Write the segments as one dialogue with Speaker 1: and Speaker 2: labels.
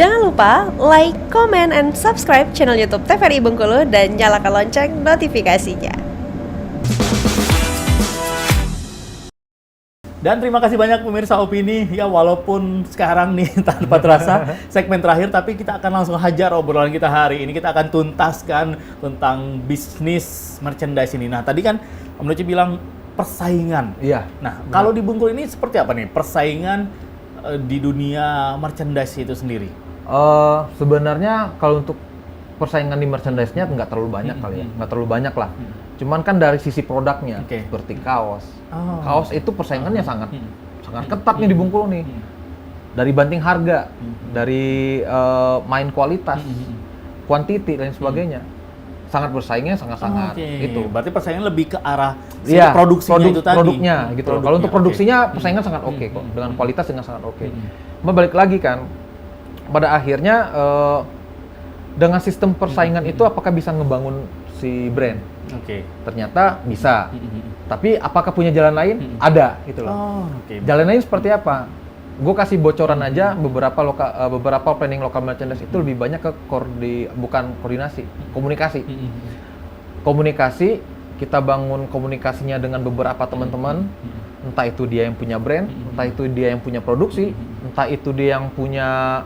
Speaker 1: Jangan lupa like, comment, and subscribe channel YouTube TVRI Bengkulu dan nyalakan lonceng notifikasinya.
Speaker 2: Dan terima kasih banyak pemirsa Opini, ya walaupun sekarang nih tanpa terasa segmen terakhir, tapi kita akan langsung hajar obrolan kita hari ini. Kita akan tuntaskan tentang bisnis merchandise ini. Nah tadi kan Om Doci bilang persaingan.
Speaker 3: Iya.
Speaker 2: Nah kalau di Bengkulu ini seperti apa nih persaingan di dunia merchandise itu sendiri?
Speaker 3: Sebenarnya kalau untuk persaingan di merchandise-nya nggak terlalu banyak kali ya, nggak terlalu banyak lah. Cuman kan dari sisi produknya, seperti kaos. Kaos itu persaingannya sangat ketat nih di Bengkulu nih. Dari banting harga, dari main kualitas, quantity dan sebagainya. Sangat bersaingnya sangat-sangat itu.
Speaker 2: Berarti persaingan lebih ke arah
Speaker 3: produksinya
Speaker 2: itu tadi.
Speaker 3: Produknya gitu. Kalau untuk produksinya persaingan sangat oke kok. Dengan kualitas dengan sangat oke. Cuma balik lagi kan, pada akhirnya dengan sistem persaingan itu apakah bisa ngebangun si brand? Ternyata bisa. Tapi apakah punya jalan lain? Ada gitu loh. Jalan lain seperti apa? Gue kasih bocoran aja beberapa planning lokal merchandise itu lebih banyak ke bukan koordinasi, komunikasi. Komunikasi, kita bangun komunikasinya dengan beberapa teman-teman, entah itu dia yang punya brand, entah itu dia yang punya produksi, entah itu dia yang punya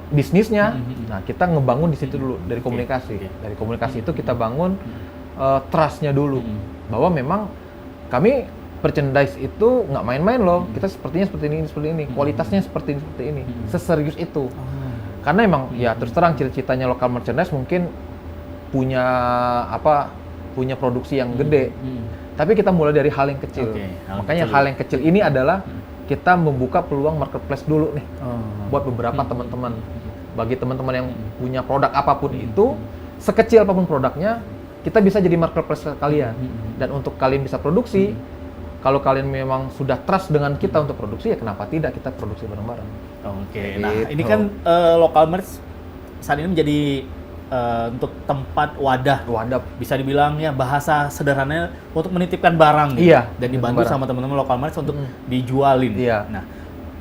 Speaker 3: bisnisnya. Nah, kita ngebangun di situ dulu dari komunikasi. Dari komunikasi itu kita bangun trust-nya dulu. Bahwa memang kami merchandise itu nggak main-main loh. Kita sepertinya seperti ini, kualitasnya seperti ini. Seserius itu. Karena emang ya terus terang cita-citanya lokal merchandise mungkin punya produksi yang gede. Tapi kita mulai dari hal yang kecil. Makanya hal yang kecil ini adalah kita membuka peluang marketplace dulu nih buat beberapa teman-teman. Bagi teman-teman yang punya produk apapun itu, sekecil apapun produknya, kita bisa jadi marketplace kalian. Dan untuk kalian bisa produksi, kalau kalian memang sudah trust dengan kita untuk produksi, ya kenapa tidak kita produksi bareng-bareng.
Speaker 2: Nah ini kan local merch saat ini menjadi untuk tempat wadah bisa dibilang ya bahasa sederhananya untuk menitipkan barang gitu. Dan dibantu sama teman-teman lokal merch untuk dijualin. Nah,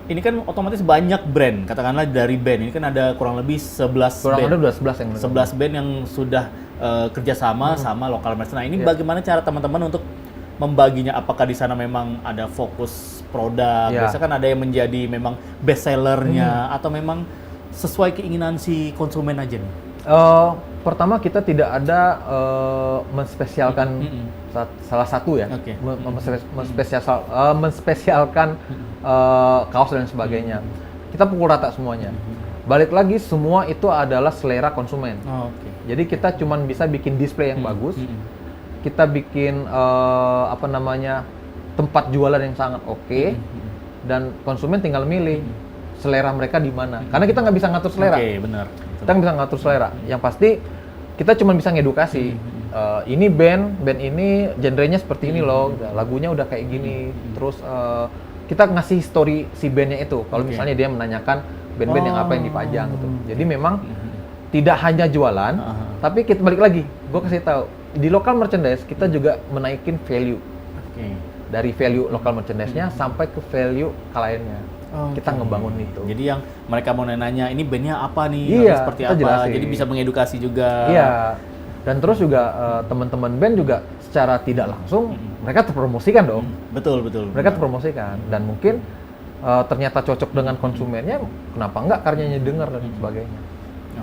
Speaker 2: ini kan otomatis banyak brand, katakanlah dari band ini kan ada kurang lebih 11 band yang sudah kerjasama sama lokal merch. Nah, ini bagaimana cara teman-teman untuk membaginya? Apakah di sana memang ada fokus produk? Biasanya kan ada yang menjadi memang best sellernya atau memang sesuai keinginan si konsumen aja nih?
Speaker 3: Pertama kita tidak ada menspesialkan salah satu ya, menspesialkan kaos dan sebagainya. Kita pukul rata semuanya. Balik lagi semua itu adalah selera konsumen. Jadi kita cuma bisa bikin display yang bagus, kita bikin tempat jualan yang sangat oke, dan konsumen tinggal milih selera mereka di mana. Karena kita nggak bisa ngatur selera.
Speaker 2: Benar.
Speaker 3: Kita nggak bisa ngatur selera. Yang pasti kita cuma bisa ngedukasi. Ini band ini genrenya seperti ini loh, lagunya udah kayak gini. Terus kita ngasih story si bandnya itu. Kalau misalnya dia menanyakan band-band yang apa yang dipajang gitu. Jadi memang tidak hanya jualan, tapi kita balik lagi. Gue kasih tahu di local merchandise kita juga menaikin value. Dari value local merchandise-nya sampai ke value kliennya. Kita ngebangun itu.
Speaker 2: Jadi yang mereka mau nanya ini bandnya apa nih, seperti apa, jelasin. Jadi bisa mengedukasi juga.
Speaker 3: Dan terus juga teman-teman band juga secara tidak langsung mereka terpromosikan dong.
Speaker 2: Betul.
Speaker 3: Mereka terpromosikan dan mungkin ternyata cocok dengan konsumennya, kenapa enggak karyanya dengar dan sebagainya.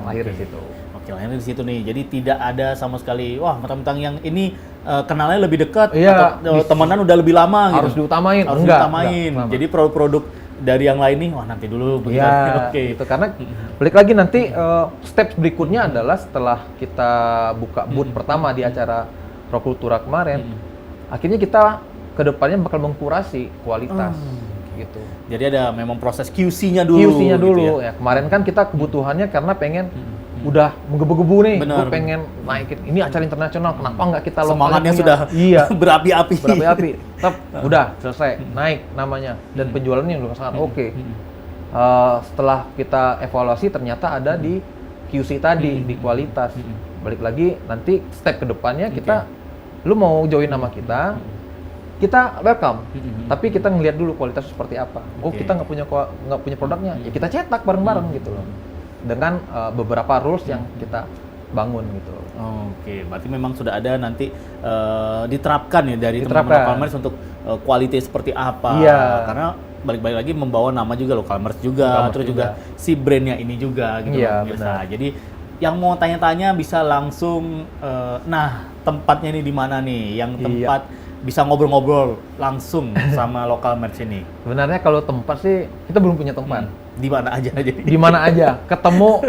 Speaker 3: Lahir di situ.
Speaker 2: Lahir di situ nih. Jadi tidak ada sama sekali mentang-mentang yang ini kenalnya lebih dekat atau temenan udah lebih lama
Speaker 3: harus
Speaker 2: gitu.
Speaker 3: diutamain.
Speaker 2: Enggak. Jadi produk-produk dari yang lain nih, nanti dulu begitu.
Speaker 3: Itu karena balik lagi nanti step berikutnya adalah setelah kita buka booth pertama di acara Rokultura kemarin, akhirnya kita kedepannya bakal mengkurasi kualitas gitu.
Speaker 2: Jadi ada memang proses QC-nya dulu.
Speaker 3: Gitu ya. Kemarin kan kita kebutuhannya karena pengen udah menggebu-gebu nih, gue pengen naikin ini acara internasional, kenapa nggak kita
Speaker 2: semangatnya sudah berapi-api.
Speaker 3: Tetap udah selesai naik namanya dan penjualannya udah sangat oke. Setelah kita evaluasi ternyata ada di QC tadi, di kualitas. Balik lagi nanti step kedepannya kita, lu mau join nama kita, kita welcome. Tapi kita ngelihat dulu kualitas seperti apa. Oh, kita nggak punya produknya, ya kita cetak bareng-bareng gitu loh. Dengan beberapa rules yang kita bangun gitu.
Speaker 2: Oke, berarti memang sudah ada nanti diterapkan ya dari teman-teman local merch untuk kualitas seperti apa.
Speaker 3: Iya.
Speaker 2: Karena balik-balik lagi membawa nama juga local merch juga, terus juga si brandnya ini juga gitu.
Speaker 3: Iya,
Speaker 2: benar. Jadi yang mau tanya-tanya bisa langsung, nah tempatnya ini di mana nih? Yang tempat bisa ngobrol-ngobrol langsung sama local merch ini.
Speaker 3: Sebenarnya kalau tempat sih kita belum punya tempat.
Speaker 2: Di mana aja jadi?
Speaker 3: Di mana aja, ketemu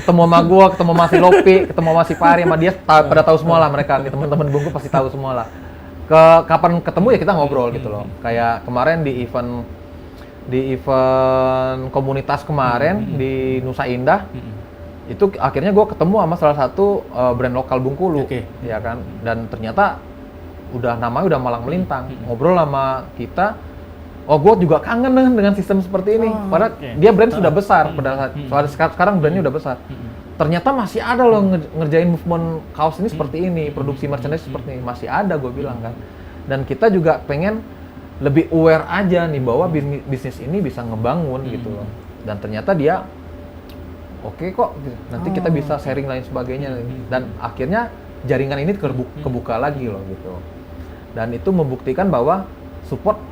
Speaker 3: sama gua, ketemu sama si Lopi, ketemu sama si Pari, sama dia pada tahu semua lah mereka, teman-teman Bungku pasti tahu semua lah. Kapan ketemu ya kita ngobrol gitu loh. Kayak kemarin di event komunitas kemarin di Nusa Indah, itu akhirnya gua ketemu sama salah satu brand lokal Bengkulu, ya kan. Dan ternyata namanya udah malang melintang, ngobrol sama kita. Oh, gue juga kangen dengan sistem seperti ini. Padahal dia brand sudah besar pada saat sekarang brandnya udah besar. Ternyata masih ada loh ngerjain movement kaos ini seperti ini, produksi merchandise seperti ini masih ada, gue bilang kan. Dan kita juga pengen lebih aware aja nih bahwa bisnis ini bisa ngebangun gitu loh. Dan ternyata dia oke kok, nanti kita bisa sharing lain sebagainya. Dan akhirnya jaringan ini kebuka lagi loh gitu. Dan itu membuktikan bahwa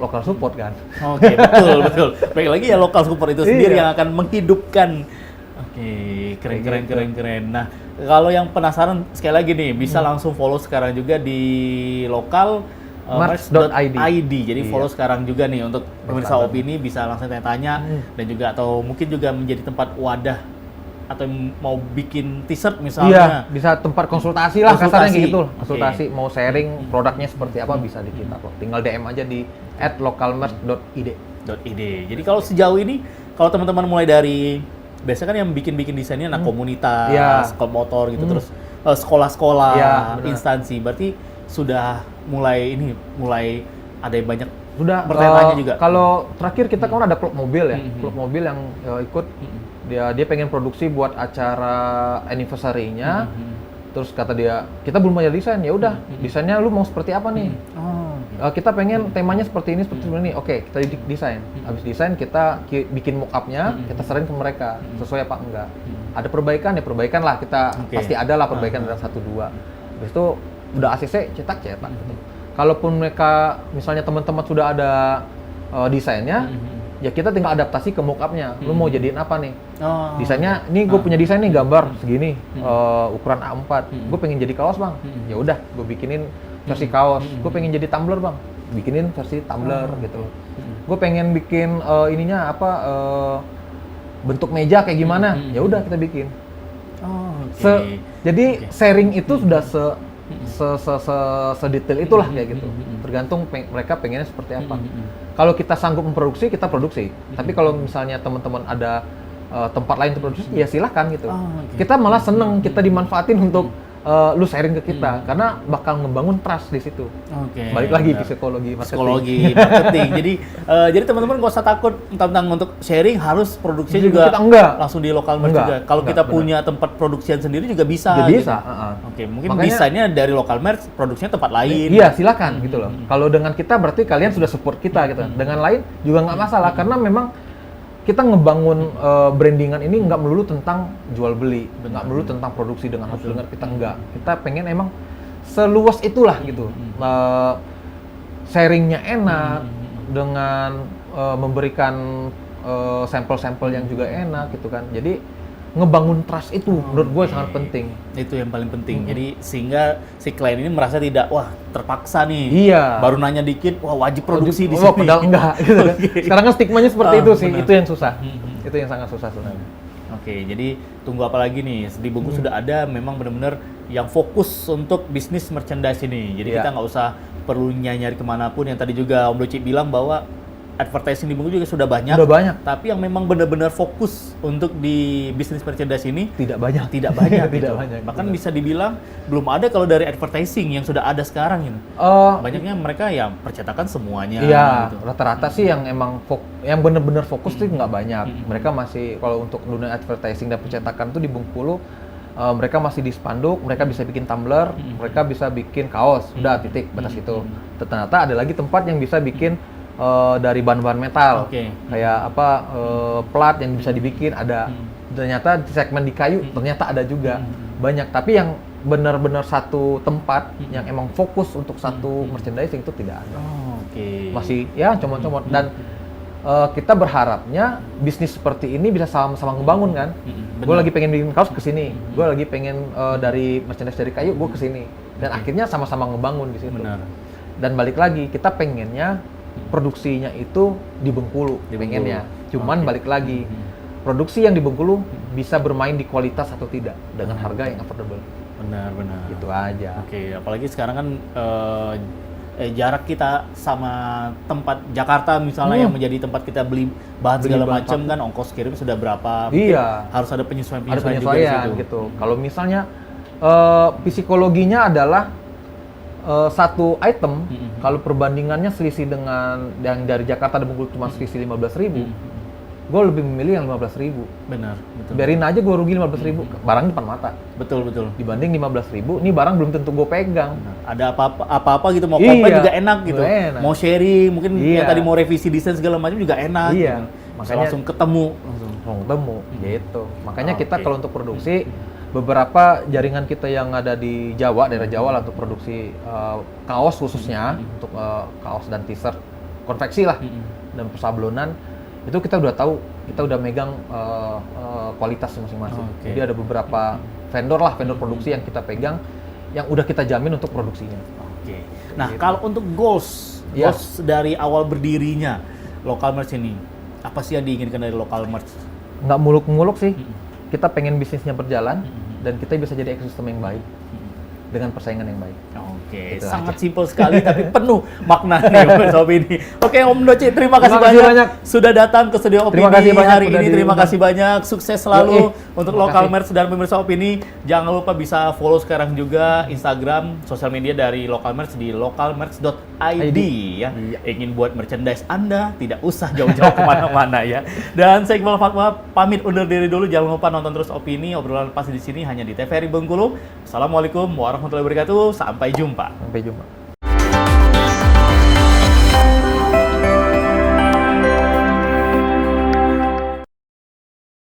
Speaker 3: lokal support kan.
Speaker 2: Oke, betul. Baik lagi ya lokal support itu sendiri yang akan menghidupkan. Oke, keren. Nah, kalau yang penasaran sekali lagi nih bisa langsung follow sekarang juga di lokal merch.id. Jadi follow sekarang juga nih untuk pemirsa opini bisa langsung tanya-tanya dan juga atau mungkin juga menjadi tempat wadah atau mau bikin t-shirt misalnya.
Speaker 3: Iya, bisa tempat konsultasi lah kasarnya gitu. Konsultasi mau sharing produknya seperti apa bisa di kita kok. Tinggal DM aja di @localmerch.id.
Speaker 2: Jadi kalau sejauh ini kalau teman-teman mulai dari biasanya kan yang bikin desainnya anak komunitas, klub motor gitu terus sekolah-sekolah, instansi. Berarti sudah mulai ada yang banyak
Speaker 3: sudah
Speaker 2: bertanya juga.
Speaker 3: Kalau terakhir kita kan ada klub mobil ya. Klub mobil yang ikut dia pengen produksi buat acara anniversary-nya. Terus kata dia, kita belum punya desain. Ya udah, desainnya lu mau seperti apa nih? Kita pengen temanya seperti ini, seperti ini. Oke, kita desain. Habis desain kita bikin mock-up-nya, kita serahin ke mereka sesuai apa enggak. Ada perbaikan ya perbaikan lah, kita pasti ada lah perbaikan dari 1-2. Habis itu udah ACC cetak gitu. Kalaupun mereka misalnya teman-teman sudah ada desainnya, ya kita tinggal adaptasi ke mock-up-nya. Lu mau jadiin apa nih? Desainnya, ini gue punya desain nih gambar segini, ukuran A4. Gue pengen jadi kaos bang. Ya udah, gue bikinin versi kaos. Gue pengen jadi tumbler bang. Bikinin versi tumbler gitu. Gue pengen bikin bentuk meja kayak gimana? Ya udah kita bikin. Jadi sharing itu sudah sedetail itulah kayak gitu. Tergantung mereka pengennya seperti apa. Kalau kita sanggup memproduksi, kita produksi. Tapi kalau misalnya teman-teman ada tempat lain untuk produksi, ya silahkan gitu. Kita malah seneng kita dimanfaatin untuk lu sharing ke kita karena bakal ngebangun trust di situ. Balik lagi ke psikologi
Speaker 2: marketing. Jadi teman-teman nggak usah takut tentang untuk sharing harus produksi juga
Speaker 3: kita enggak
Speaker 2: langsung di lokal merch juga. Kalau kita punya tempat produksian sendiri juga bisa.
Speaker 3: Bisa.
Speaker 2: Mungkin desainnya dari lokal merch, produksinya tempat lain.
Speaker 3: Iya, silakan gitu loh. Kalau dengan kita berarti kalian sudah support kita gitu. Dengan lain juga nggak masalah karena memang kita ngebangun brandingan ini nggak melulu tentang jual beli, nggak melulu tentang produksi dengan harus dengar kita enggak. Kita pengen emang seluas itulah gitu. Sharingnya enak dengan memberikan sampel-sampel yang juga enak gitu kan. Jadi ngebangun trust itu menurut gue sangat penting.
Speaker 2: Itu yang paling penting. Jadi sehingga si klien ini merasa tidak terpaksa nih.
Speaker 3: Iya.
Speaker 2: Baru nanya dikit, wajib produksi di sini.
Speaker 3: Padahal enggak. Gitu kan. Sekarang kan stigmanya seperti itu sih. Benar. Itu yang susah. Itu yang sangat susah sebenarnya.
Speaker 2: Jadi tunggu apa lagi nih? Di Bungku sudah ada memang benar-benar yang fokus untuk bisnis merchandise ini. Jadi kita nggak usah perlu nyari kemanapun. Yang tadi juga Om Doci bilang bahwa advertising di Bungku juga sudah banyak. Tapi yang memang benar-benar fokus untuk di bisnis merchandise ini
Speaker 3: tidak banyak.
Speaker 2: Bahkan bisa dibilang belum ada kalau dari advertising yang sudah ada sekarang ini. Banyaknya mereka ya percetakan semuanya.
Speaker 3: Iya, gitu. Rata-rata sih yang emang yang benar-benar fokus tuh nggak banyak. Mereka masih kalau untuk dunia advertising dan percetakan tuh di Bengkulu mereka masih di spanduk, mereka bisa bikin tumbler, mereka bisa bikin kaos, udah titik batas itu. Ternyata ada lagi tempat yang bisa bikin dari bahan-bahan metal, kayak apa plat yang bisa dibikin ada. Ternyata di segmen di kayu ternyata ada juga banyak. Tapi yang benar-benar satu tempat yang emang fokus untuk satu merchandising itu tidak ada. Masih ya comot-comot dan kita berharapnya bisnis seperti ini bisa sama-sama ngebangun kan. Gue lagi pengen bikin kaos kesini, gue lagi pengen dari merchandise dari kayu gue kesini, dan akhirnya sama-sama ngebangun di situ. Dan balik lagi kita pengennya produksinya itu di Bengkulu, pengennya. Cuman balik lagi produksi yang di Bengkulu bisa bermain di kualitas atau tidak dengan harga yang affordable.
Speaker 2: Benar.
Speaker 3: Gitu aja.
Speaker 2: Apalagi sekarang kan jarak kita sama tempat Jakarta misalnya yang menjadi tempat kita beli bahan segala macam kan, ongkos kirim sudah berapa?
Speaker 3: Iya.
Speaker 2: Harus ada penyesuaian
Speaker 3: juga di situ. Gitu.
Speaker 2: Hmm.
Speaker 3: Kalau misalnya psikologinya adalah satu item, kalau perbandingannya selisih dengan yang dari Jakarta dan Bengkulu cuma selisih 15.000, gue lebih memilih yang 15.000.
Speaker 2: Benar, betul.
Speaker 3: Biarin aja gue rugi 15.000, barang depan mata.
Speaker 2: Betul.
Speaker 3: Dibanding 15.000, ini barang belum tentu gue pegang.
Speaker 2: Benar. Ada apa-apa gitu, mau komplain juga enak gitu.
Speaker 3: Enak.
Speaker 2: Mau sharing, mungkin yang tadi mau revisi desain segala macam juga enak.
Speaker 3: Iya.
Speaker 2: Gitu. Makanya langsung ketemu.
Speaker 3: Gitu. Makanya kita kalau untuk produksi, beberapa jaringan kita yang ada di Jawa, daerah Jawa lah untuk produksi kaos khususnya, untuk kaos dan t-shirt, konveksi lah, dan persablonan, itu kita udah tahu, kita udah megang kualitas masing-masing. Jadi ada beberapa vendor produksi yang kita pegang, yang udah kita jamin untuk produksinya.
Speaker 2: Nah, kalau untuk goals dari awal berdirinya Local Merch ini, apa sih yang diinginkan dari Local Merch?
Speaker 3: Nggak muluk-muluk sih, kita pengen bisnisnya berjalan, dan kita bisa jadi ekosistem yang baik, dengan persaingan yang baik. Gitu
Speaker 2: sangat simpel sekali tapi penuh maknanya Sob ini. Om Doci, terima kasih banyak sudah datang ke studio Opini hari ini. Terima kasih banyak, sukses selalu untuk Local Merch dan pemirsa Opini. Jangan lupa bisa follow sekarang juga Instagram, sosial media dari Local Merch di localmerch.id ya. Ingin buat merchandise Anda tidak usah jauh-jauh kemana-mana ya. Dan saya Iqbal Fatwa pamit undur diri dulu. Jangan lupa nonton terus Opini, obrolan pasti di sini hanya di TVRI Bengkulu. Assalamualaikum warahmatullahi wabarakatuh. Sampai jumpa.
Speaker 3: Sampai jumpa.